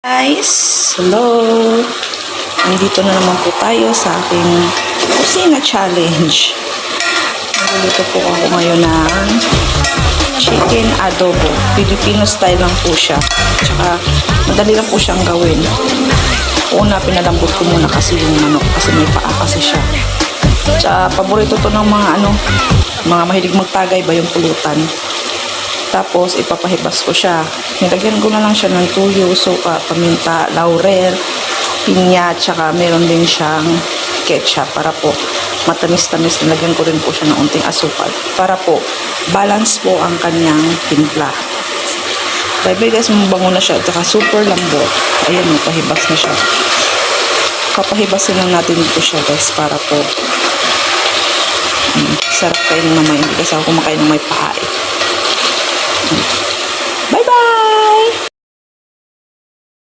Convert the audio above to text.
Guys, hello! Nandito na naman po tayo sa aking kusina challenge. Nagluluto po ako ngayon ng chicken adobo. Filipino style lang po siya. Tsaka madali lang po siyang gawin. Una, pinalambot ko muna kasi yung manok kasi may paa kasi siya. Tsaka paborito to ng mga mahilig magtagay ba yung pulutan. Tapos, ipapahibas ko siya. Nilagyan ko na lang siya ng tuyo, suka, paminta, laurel, pinya, tsaka meron din siyang ketchup para po matamis-tamis. Nilagyan ko rin po siya ng unting asukal para po balance po ang kanyang timpla. Bye-bye guys, mabango na siya. Tsaka super lambot. Ayan, pahibas na siya. Papahibasin lang natin po siya guys para po sarap kayo na may, hindi kasi ako kumakain ng may paha.